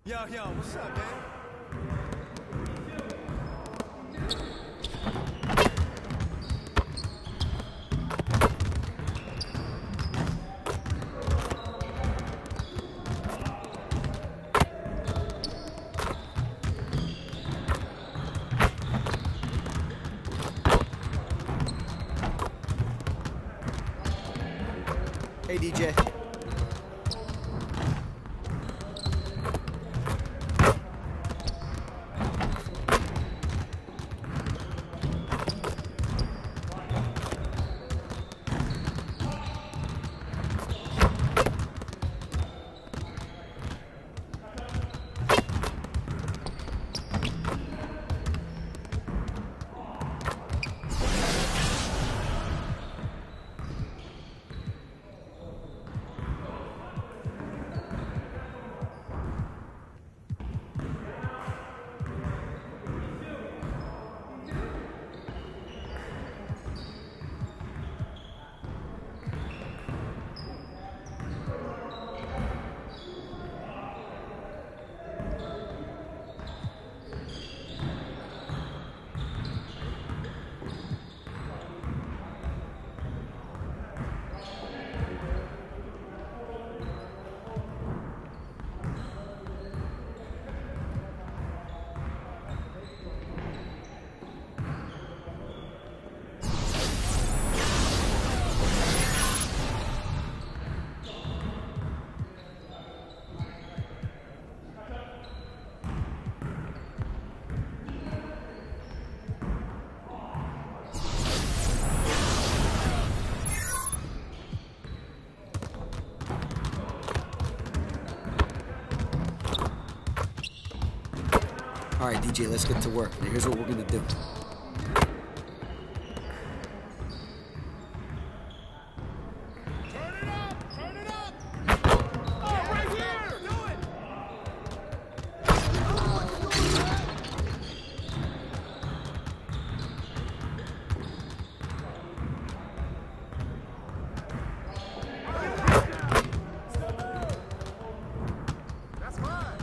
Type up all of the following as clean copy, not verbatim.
Yo, what's up, man? Hey, DJ. All right, DJ, let's get to work. Now, here's what we're gonna do. Turn it up! Turn it up! Oh, right here! Do it! That's mine!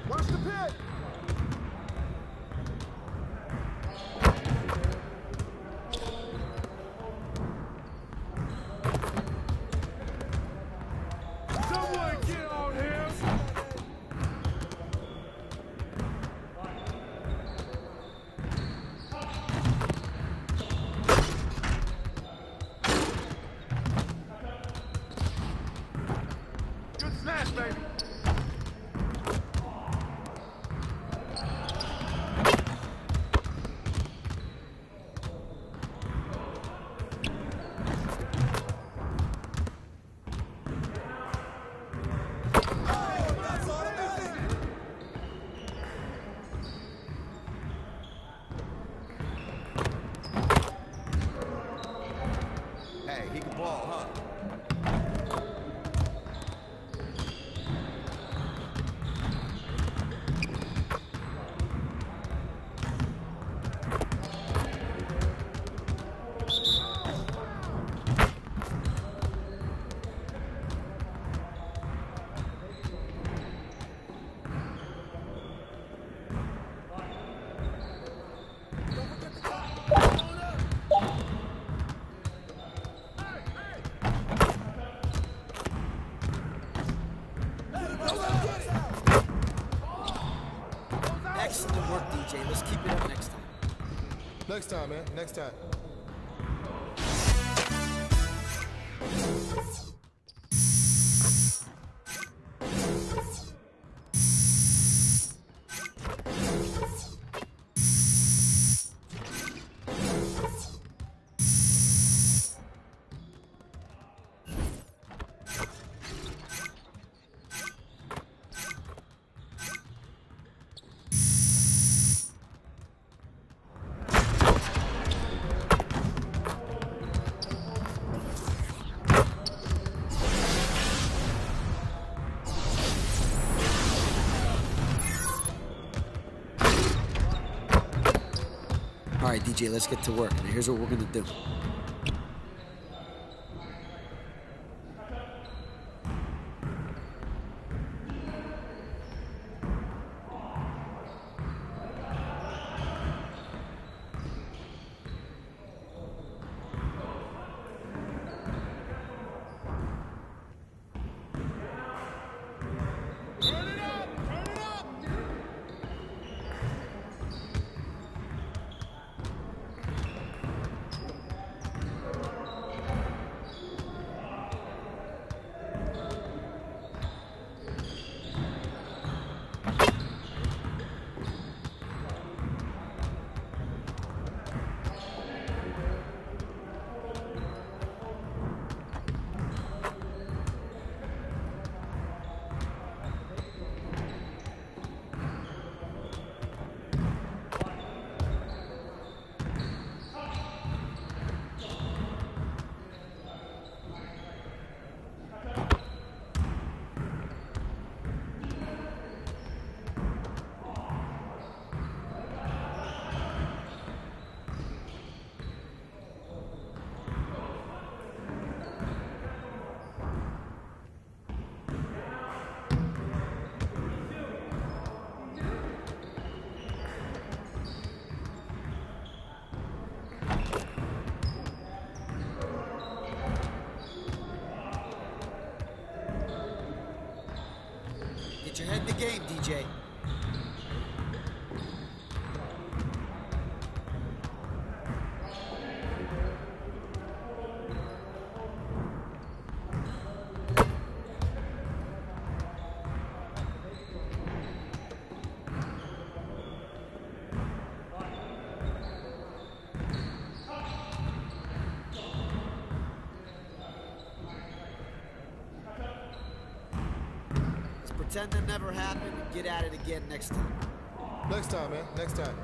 Watch the pit! Someone get on him! Good snatch, baby! Hey, he can ball, huh? Excellent work, DJ. Let's keep it up next time. Next time, man. Next time. All right, DJ, let's get to work. Now, here's what we're gonna do. Turn it up! Turn it up! Get your head in the game, DJ. Pretend that never happened and get at it again next time. Next time, man. Next time.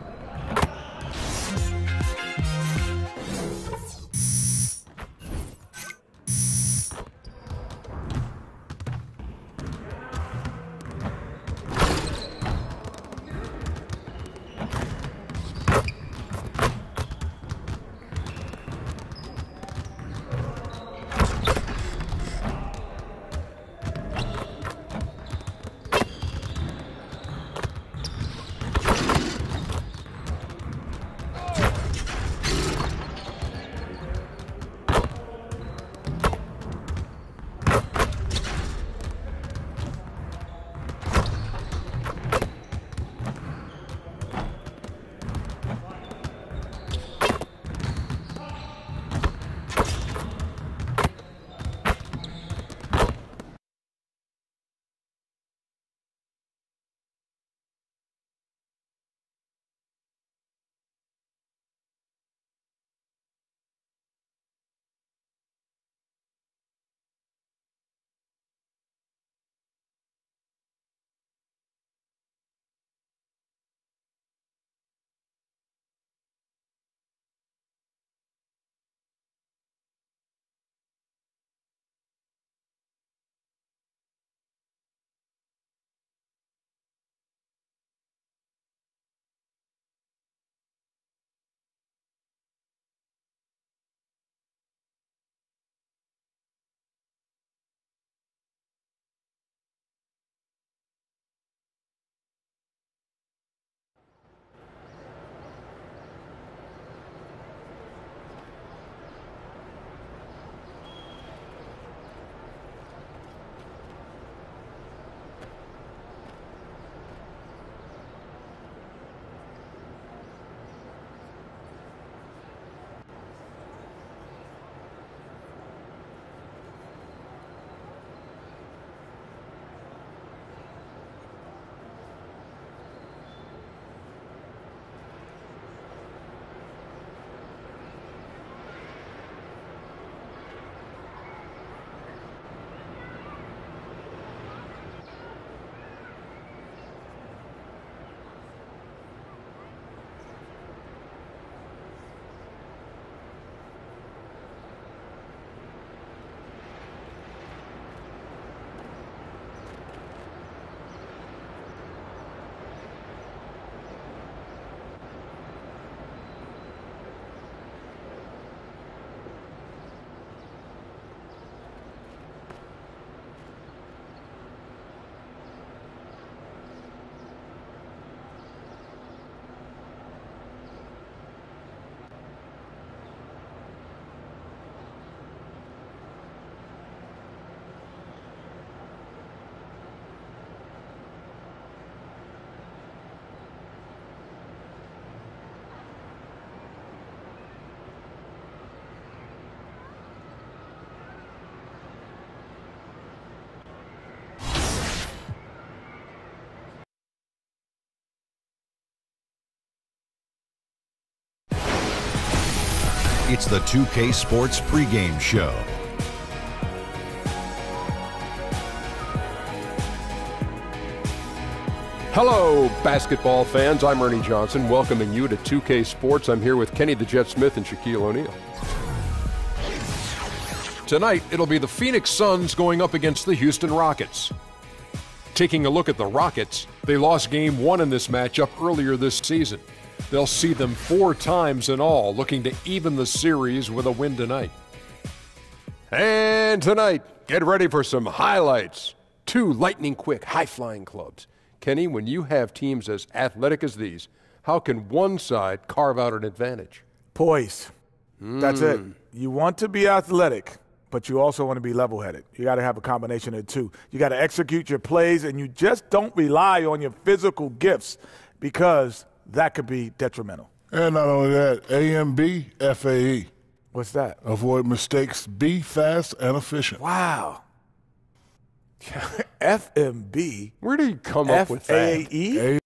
It's the 2K Sports pregame show. Hello, basketball fans. I'm Ernie Johnson, welcoming you to 2K Sports. I'm here with Kenny the Jet Smith and Shaquille O'Neal. Tonight, it'll be the Phoenix Suns going up against the Houston Rockets. Taking a look at the Rockets, they lost Game 1 in this matchup earlier this season. They'll see them 4 times in all, looking to even the series with a win tonight. And tonight, get ready for some highlights. 2 lightning-quick, high-flying clubs. Kenny, when you have teams as athletic as these, how can one side carve out an advantage? Poise. That's it. You want to be athletic, but you also want to be level-headed. You got to have a combination of the two. You got to execute your plays, and you just don't rely on your physical gifts because that could be detrimental. And not only that, A&B, FAE. What's that? Avoid mistakes, be fast and efficient. Wow. FMB. Where do you come up with that? FAE?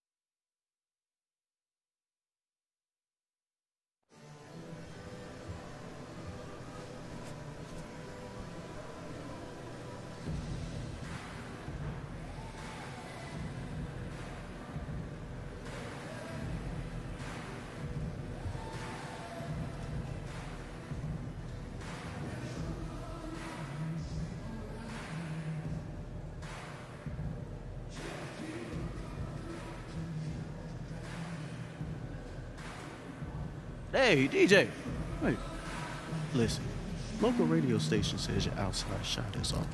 Hey, DJ. Hey, listen. Local radio station says your outside shot is off.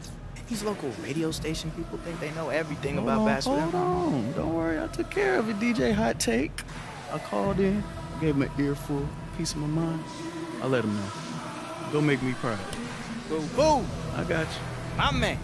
These local radio station people think they know everything about basketball. Hold on. Don't worry. I took care of it, DJ Hot Take. I called in, gave him an earful, piece of my mind. I let him know. Go make me proud. Boo, boo. I got you. My man.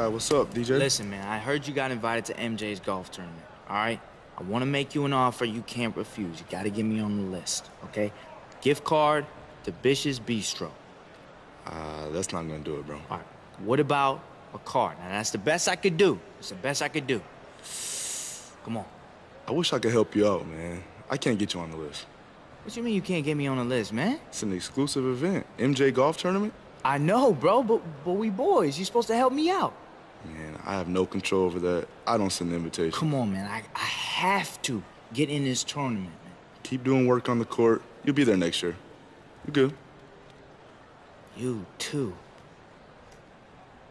What's up, DJ? Listen, man, I heard you got invited to MJ's golf tournament, all right? I want to make you an offer you can't refuse. You got to get me on the list, okay? Gift card to Bish's Bistro. That's not going to do it, bro. All right, what about a card? Now, that's the best I could do. It's the best I could do. Come on. I wish I could help you out, man. I can't get you on the list. What you mean you can't get me on the list, man? It's an exclusive event. MJ golf tournament? I know, bro, but we boys. You're supposed to help me out. Man, I have no control over that. I don't send the invitation. Come on, man. I have to get in this tournament, man. Keep doing work on the court. You'll be there next year. You good? You too.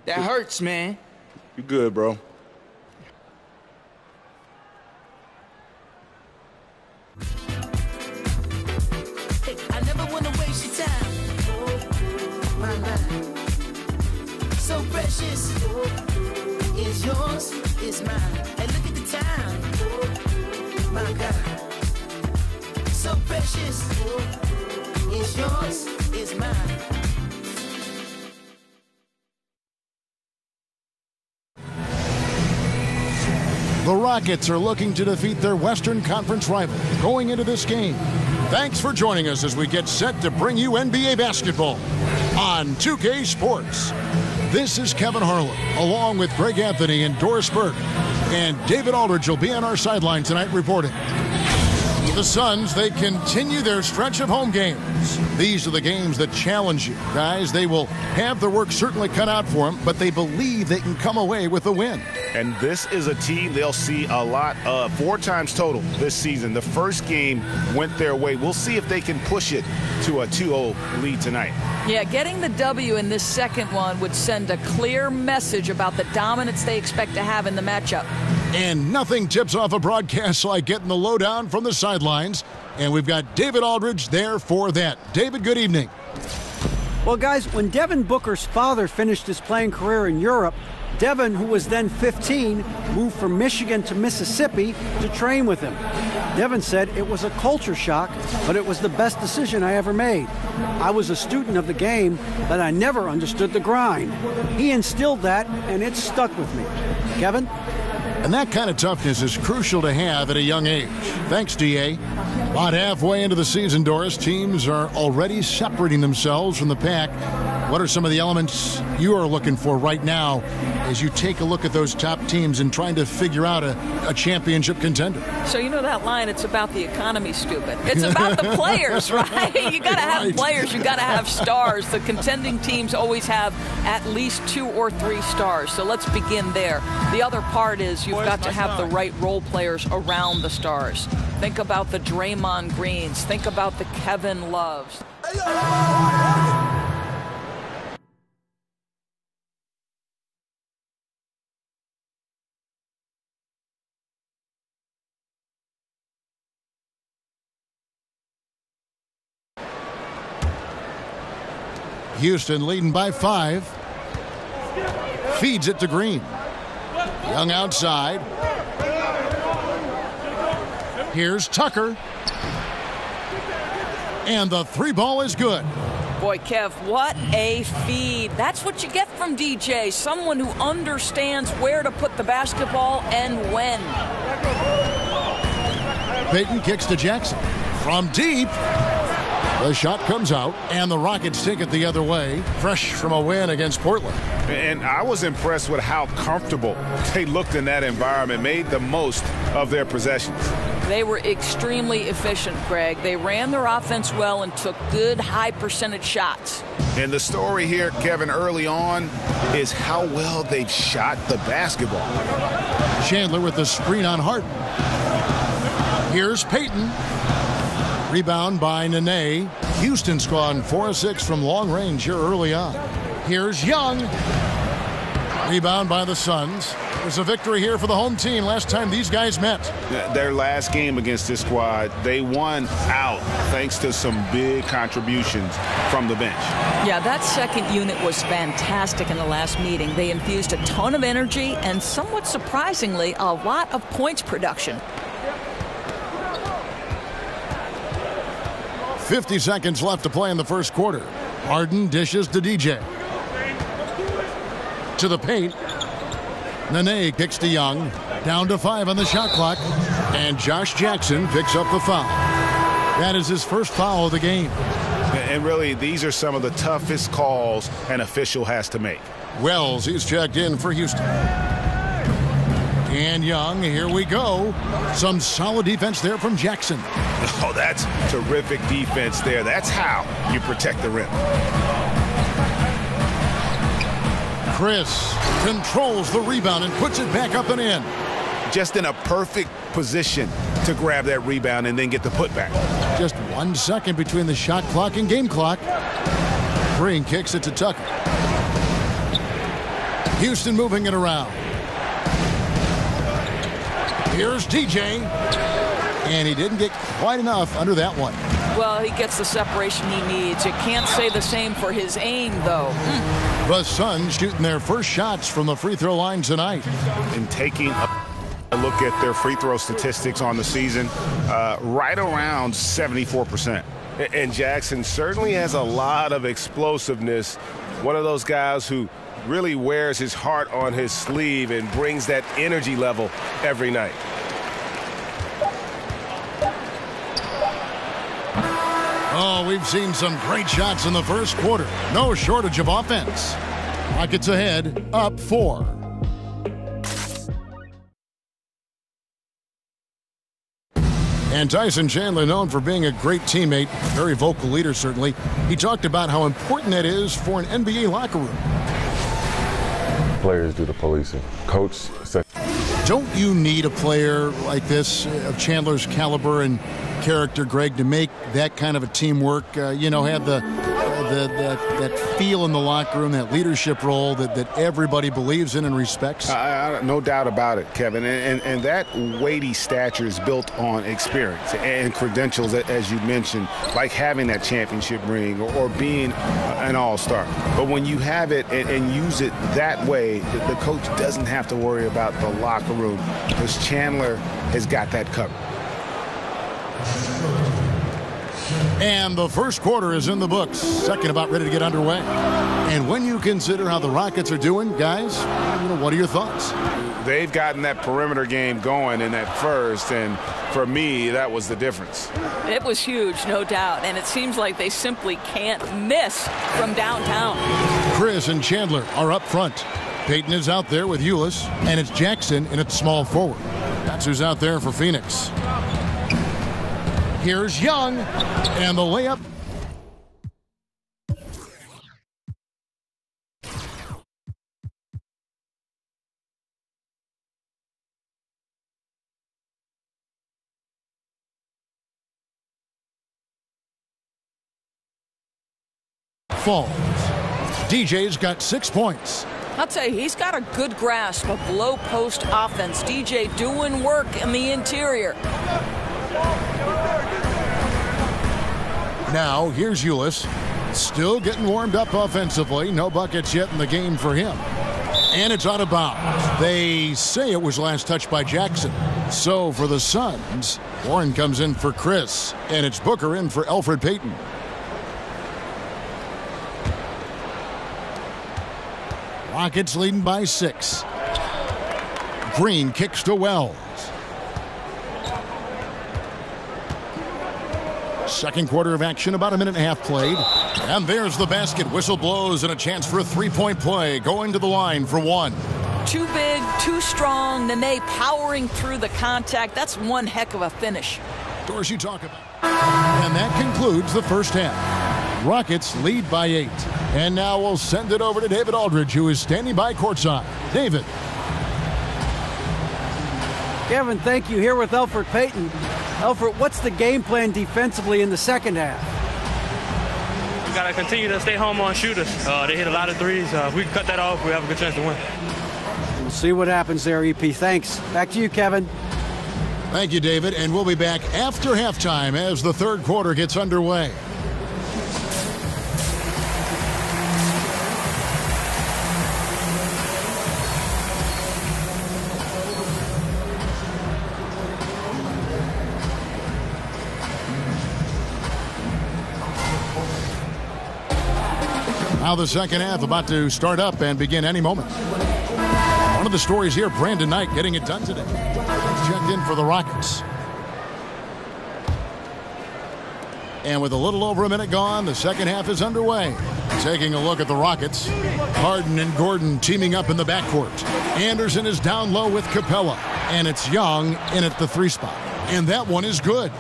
That hurts, man. You good, bro. Hey, I never wanna waste your time. My life, so precious. Is yours, is mine. Hey, look at the time. My God, so precious. Is yours, is mine. The Rockets are looking to defeat their Western Conference rival going into this game. Thanks for joining us as we get set to bring you NBA basketball on 2K Sports. This is Kevin Harlan, along with Greg Anthony and Doris Burke. And David Aldridge will be on our sideline tonight reporting. The Suns, they continue their stretch of home games. These are the games that challenge you. Guys, they will have their work certainly cut out for them, but they believe they can come away with a win. And this is a team they'll see a lot of, 4 times total this season. The first game went their way. We'll see if they can push it to a 2-0 lead tonight. Yeah, getting the W in this second one would send a clear message about the dominance they expect to have in the matchup. And nothing tips off a broadcast like getting the lowdown from the sidelines. And we've got David Aldridge there for that. David, good evening. Well, guys, when Devin Booker's father finished his playing career in Europe, Devin, who was then 15, moved from Michigan to Mississippi to train with him. Devin said it was a culture shock, but it was the best decision I ever made. I was a student of the game, but I never understood the grind. He instilled that, and it stuck with me. Kevin? And that kind of toughness is crucial to have at a young age. Thanks, D.A. About halfway into the season, Doris, teams are already separating themselves from the pack. What are some of the elements you are looking for right now as you take a look at those top teams and trying to figure out a championship contender? So you know that line, it's about the economy, stupid. It's about the players, right? You got to have players. You got to have stars. The contending teams always have at least 2 or 3 stars. So let's begin there. The other part is you've got to have the right role players around the stars. Think about the Draymond Greens. Think about the Kevin Loves. Houston leading by 5. Feeds it to Green. Young outside. Here's Tucker. And the 3 ball is good. Boy, Kev, what a feed. That's what you get from DJ. Someone who understands where to put the basketball and when. Payton kicks to Jackson. From deep. The shot comes out, and the Rockets take it the other way, fresh from a win against Portland. And I was impressed with how comfortable they looked in that environment, made the most of their possessions. They were extremely efficient, Greg. They ran their offense well and took good, high-percentage shots. And the story here, Kevin, early on is how well they've shot the basketball. Chandler with the screen on Harden. Here's Payton. Rebound by Nene. Houston's gone 4-6 from long range here early on. Here's Young. Rebound by the Suns. There's a victory here for the home team last time these guys met. Their last game against this squad, they won out thanks to some big contributions from the bench. Yeah, that second unit was fantastic in the last meeting. They infused a ton of energy and, somewhat surprisingly, a lot of points production. 50 seconds left to play in the first quarter. Harden dishes to DJ. To the paint. Nene kicks to Young. Down to 5 on the shot clock. And Josh Jackson picks up the foul. That is his first foul of the game. And really, these are some of the toughest calls an official has to make. Wells, he's checked in for Houston. And Young, here we go. Some solid defense there from Jackson. Oh, that's terrific defense there. That's how you protect the rim. Chris controls the rebound and puts it back up and in. Just in a perfect position to grab that rebound and then get the putback. Just 1 second between the shot clock and game clock. Green kicks it to Tucker. Houston moving it around. Here's DJ. And he didn't get quite enough under that one. Well, he gets the separation he needs. You can't say the same for his aim, though. The Suns shooting their first shots from the free throw line tonight. And taking a look at their free throw statistics on the season, right around 74%. And Jackson certainly has a lot of explosiveness. One of those guys who really wears his heart on his sleeve and brings that energy level every night. Oh, we've seen some great shots in the first quarter. No shortage of offense. Rockets ahead, up 4. And Tyson Chandler, known for being a great teammate, very vocal leader certainly. He talked about how important that is for an NBA locker room. Players do the policing. Coach said, don't you need a player like this of Chandler's caliber and character, Greg, to make that kind of a teamwork, have that feel in the locker room, that leadership role that everybody believes in and respects? No doubt about it, Kevin. And that weighty stature is built on experience and credentials, as you mentioned, like having that championship ring or being an all-star. But when you have it and use it that way, the coach doesn't have to worry about the locker room because Chandler has got that covered. And the first quarter is in the books. Second about ready to get underway. And when you consider how the Rockets are doing, guys, what are your thoughts? They've gotten that perimeter game going in that first, and for me, that was the difference. It was huge, no doubt, and it seems like they simply can't miss from downtown. Chris and Chandler are up front. Payton is out there with Ulis, and it's Jackson in at small forward. That's who's out there for Phoenix. Here's Young, and the layup. Falls. DJ's got 6 points. I'll tell you, he's got a good grasp of low-post offense. DJ doing work in the interior. Now, here's Ulis. Still getting warmed up offensively. No buckets yet in the game for him. And it's out of bounds. They say it was last touched by Jackson. So for the Suns, Warren comes in for Chris. And it's Booker in for Elfrid Payton. Rockets leading by 6. Green kicks to Wells. Second quarter of action, about a minute and a half played. And there's the basket. Whistle blows and a chance for a three-point play. Going to the line for one. Too big, too strong. Nene powering through the contact. That's one heck of a finish. Doors you talk about. And that concludes the first half. Rockets lead by 8. And now we'll send it over to David Aldridge, who is standing by courtside. David. Kevin, thank you. Here with Elfrid Payton. Elfrid, what's the game plan defensively in the second half? We got to continue to stay home on shooters. They hit a lot of threes. If we can cut that off, we have a good chance to win. We'll see what happens there, EP. Thanks. Back to you, Kevin. Thank you, David. And we'll be back after halftime as the third quarter gets underway. Now the second half about to start up and begin any moment. One of the stories here, Brandon Knight getting it done today. He's checked in for the Rockets. And with a little over a minute gone, the second half is underway. Taking a look at the Rockets. Harden and Gordon teaming up in the backcourt. Anderson is down low with Capella. And it's Young in at the 3 spot. And that one is good.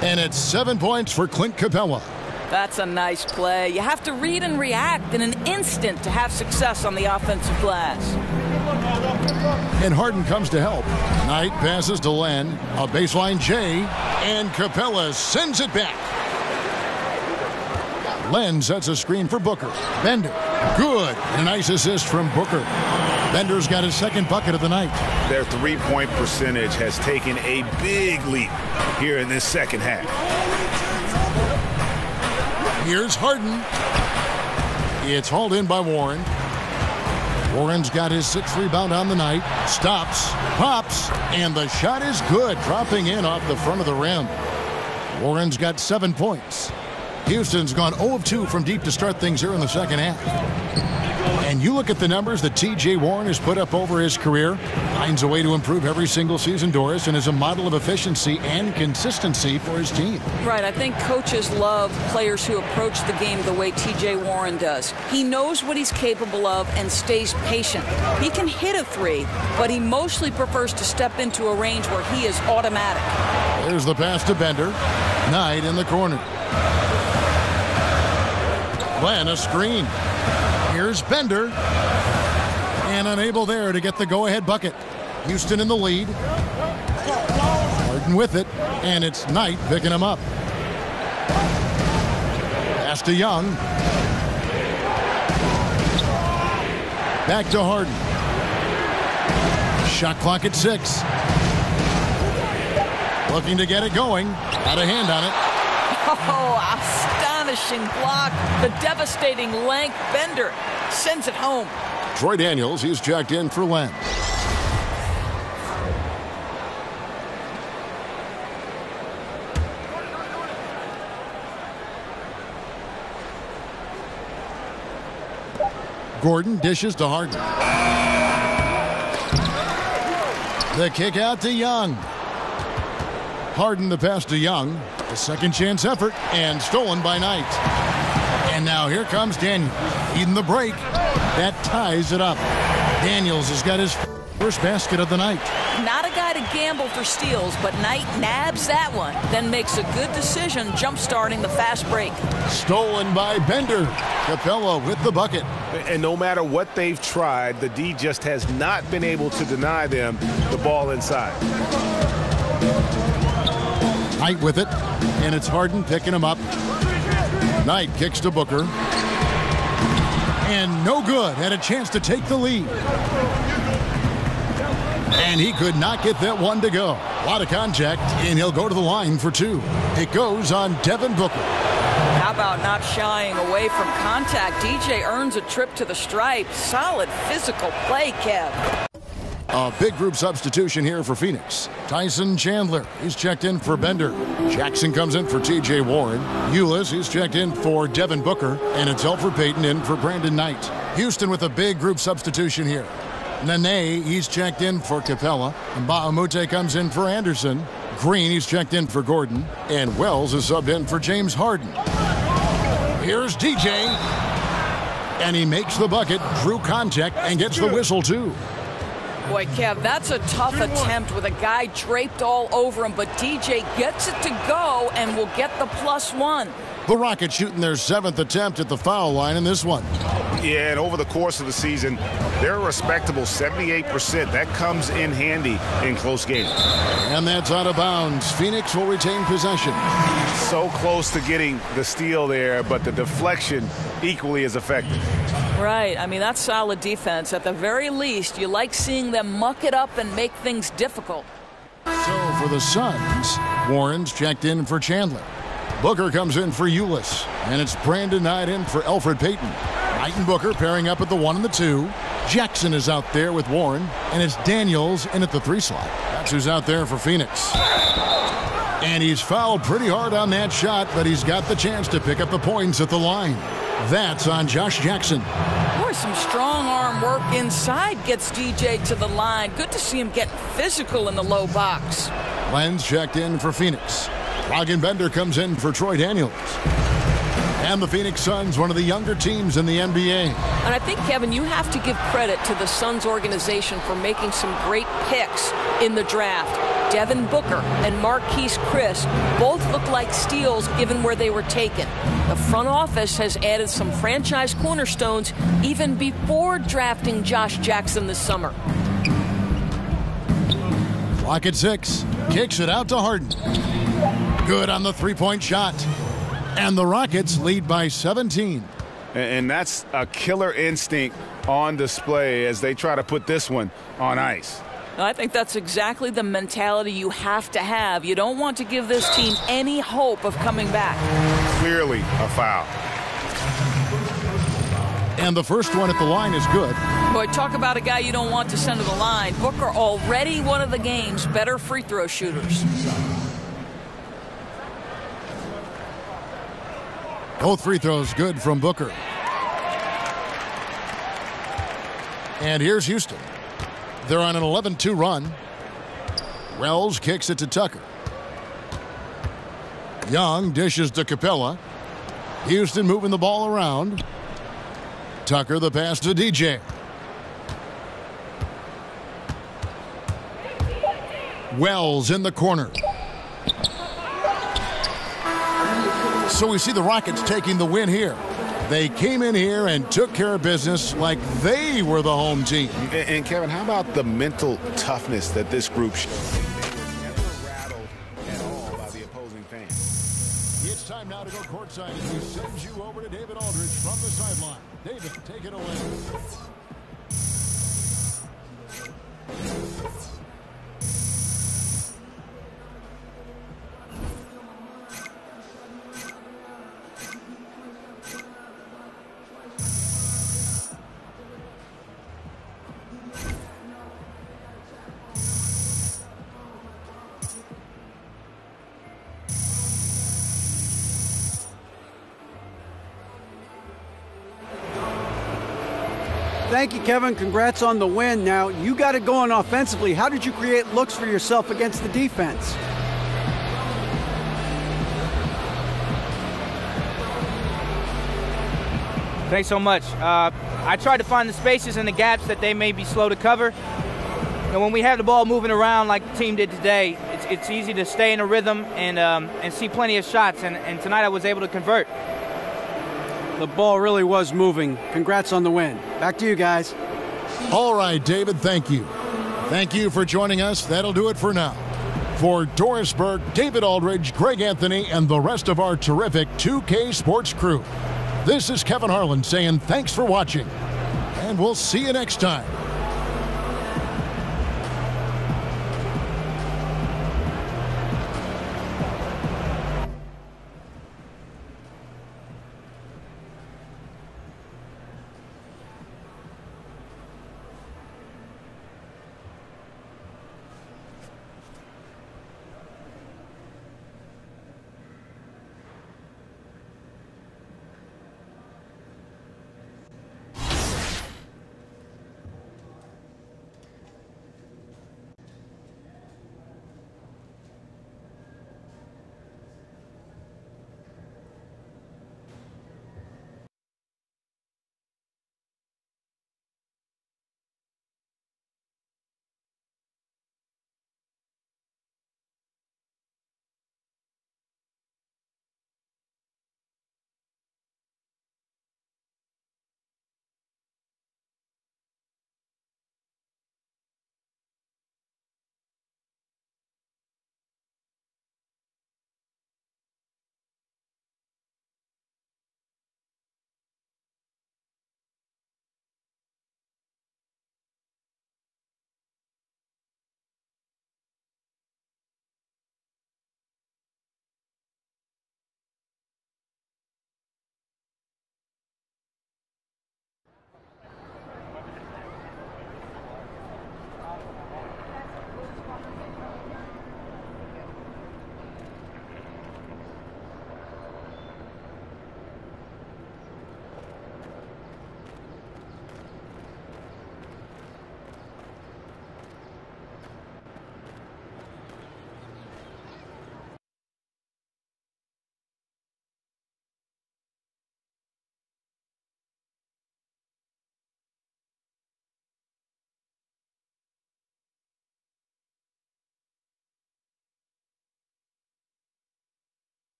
And it's 7 points for Clint Capella. That's a nice play. You have to read and react in an instant to have success on the offensive glass. And Harden comes to help. Knight passes to Len. A baseline J. And Capella sends it back. Len sets a screen for Booker. Bender. Good. And a nice assist from Booker. Bender's got his second bucket of the night. Their three-point percentage has taken a big leap here in this second half. Here's Harden. It's hauled in by Warren. Warren's got his 6th rebound on the night. Stops, pops, and the shot is good, dropping in off the front of the rim. Warren's got 7 points. Houston's gone 0 of 2 from deep to start things here in the second half. And you look at the numbers that T.J. Warren has put up over his career, finds a way to improve every single season, Doris, and is a model of efficiency and consistency for his team. Right. I think coaches love players who approach the game the way T.J. Warren does. He knows what he's capable of and stays patient. He can hit a three, but he mostly prefers to step into a range where he is automatic. There's the pass to Bender. Knight in the corner. Glenn, a screen. Here's Bender. And unable there to get the go-ahead bucket. Houston in the lead. Harden with it. And it's Knight picking him up. Pass to Young. Back to Harden. Shot clock at 6. Looking to get it going. Got a hand on it. Oh, astonishing block. The devastating length. Bender sends it home. Troy Daniels, he's checked in for Len. Gordon dishes to Harden. The kick out to Young. Harden the pass to Young. A second chance effort and stolen by Knight. And now here comes Daniels. Eating the break. That ties it up. Daniels has got his first basket of the night. Not a guy to gamble for steals, but Knight nabs that one, then makes a good decision jump-starting the fast break. Stolen by Bender. Capella with the bucket. And no matter what they've tried, the D just has not been able to deny them the ball inside. Knight with it, and it's Harden picking him up. Knight kicks to Booker. And no good. Had a chance to take the lead. And he could not get that one to go. A lot of contact, and he'll go to the line for 2. It goes on Devin Booker. How about not shying away from contact? DJ earns a trip to the stripe. Solid physical play, Kev. A big group substitution here for Phoenix. Tyson Chandler is checked in for Bender. Jackson comes in for T.J. Warren. Ulis is checked in for Devin Booker. And it's Elfrid Payton in for Brandon Knight. Houston with a big group substitution here. Nene, he's checked in for Capella. And Bahamute comes in for Anderson. Green, he's checked in for Gordon. And Wells is subbed in for James Harden. Here's DJ. And he makes the bucket, drew contact, and gets the whistle too. Boy, Kev, that's a tough attempt with a guy draped all over him, but DJ gets it to go and will get the +1. The Rockets shooting their 7th attempt at the foul line in this one. Yeah, and over the course of the season, they're a respectable 78%. That comes in handy in close games. And that's out of bounds. Phoenix will retain possession. So close to getting the steal there, but the deflection equally as effective. Right. I mean, that's solid defense. At the very least, you like seeing them muck it up and make things difficult. So for the Suns, Warren's checked in for Chandler. Booker comes in for Ulis. And it's Brandon Knight in for Elfrid Payton. Knight and Booker pairing up at the 1 and the 2. Jackson is out there with Warren. And it's Daniels in at the 3 slot. That's who's out there for Phoenix. And he's fouled pretty hard on that shot, but he's got the chance to pick up the points at the line. That's on Josh Jackson. Boy, some strong arm work inside gets DJ to the line. Good to see him getting physical in the low box. Lenz checked in for Phoenix. Logan Bender comes in for Troy Daniels. And the Phoenix Suns, one of the younger teams in the NBA. And I think, Kevin, you have to give credit to the Suns organization for making some great picks in the draft. Devin Booker and Marquise Chris both look like steals given where they were taken. The front office has added some franchise cornerstones even before drafting Josh Jackson this summer. Clock at 6. Kicks it out to Harden. Good on the three-point shot. And the Rockets lead by 17. And that's a killer instinct on display as they try to put this one on ice. I think that's exactly the mentality you have to have. You don't want to give this team any hope of coming back. Clearly a foul. And the first one at the line is good. Boy, talk about a guy you don't want to send to the line. Booker already one of the game's better free throw shooters. Both free throws good from Booker. And here's Houston. They're on an 11-2 run. Wells kicks it to Tucker. Young dishes to Capella. Houston moving the ball around. Tucker the pass to DJ. Wells in the corner. So we see the Rockets taking the win here. They came in here and took care of business like they were the home team. And Kevin, how about the mental toughness that this group showed? Never rattled at all by the opposing fans. It's time now to go courtside as we send you over to David Aldridge from the sideline. David, take it away. Thank you, Kevin. Congrats on the win. Now, you got it going offensively. How did you create looks for yourself against the defense? Thanks so much. I tried to find the spaces and the gaps that they may be slow to cover. And when we have the ball moving around like the team did today, it's easy to stay in a rhythm and see plenty of shots. And tonight I was able to convert. The ball really was moving. Congrats on the win. Back to you guys. All right, David, thank you. Thank you for joining us. That'll do it for now. For Doris Burke, David Aldridge, Greg Anthony, and the rest of our terrific 2K Sports crew, this is Kevin Harlan saying thanks for watching, and we'll see you next time.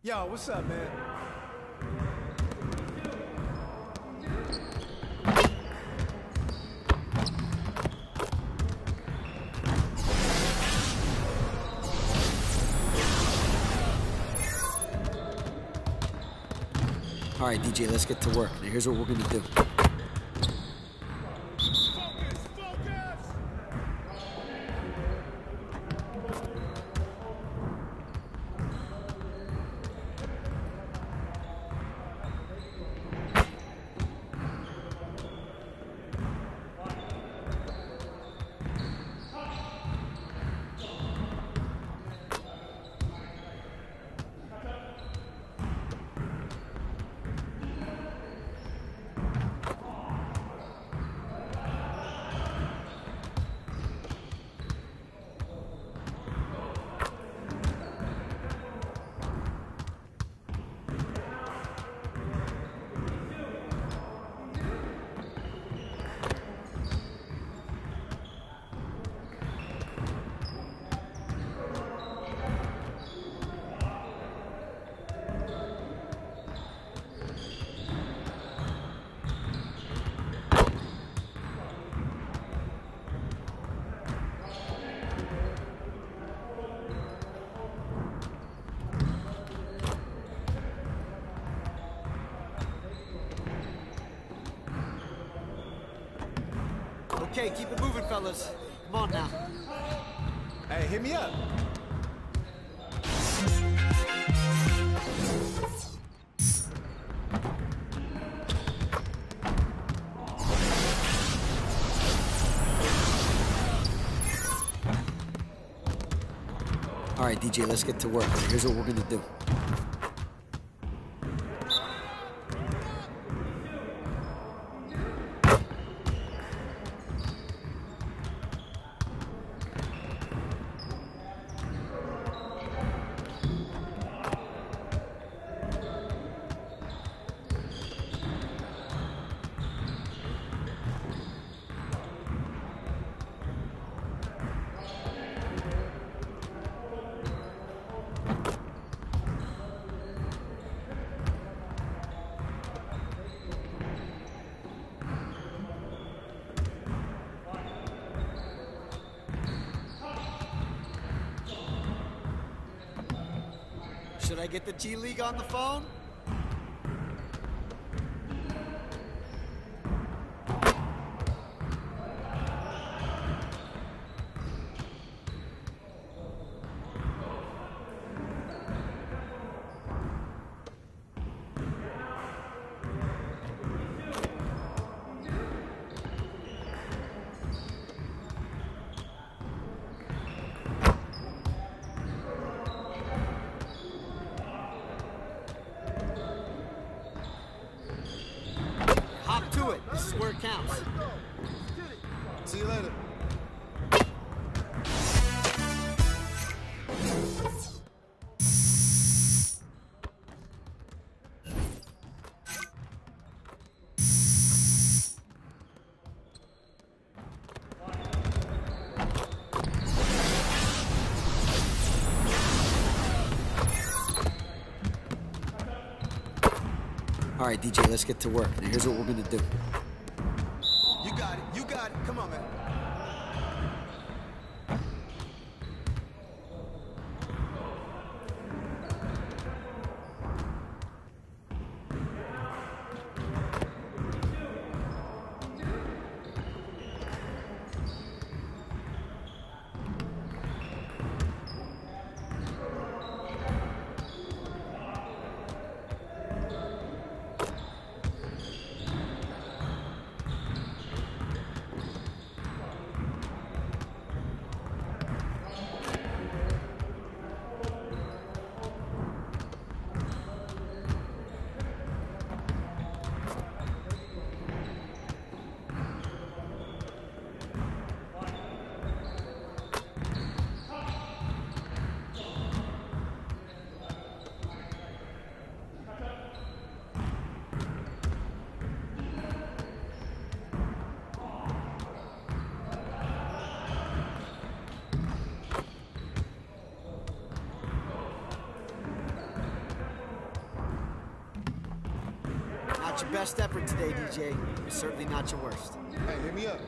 Yo, what's up, man? All right, DJ, let's get to work. Now, here's what we're going to do. Okay, keep it moving, fellas. Come on now. Hey, hit me up. All right, DJ, let's get to work. Here's what we're gonna do. Should I get the G League on the phone? Hop to it. This is where it counts. See you later. All right, DJ, let's get to work. Now, here's what we're gonna do. You got it. You got it. Come on, man. Not your best effort today, DJ. But certainly not your worst. Hey, hit me up.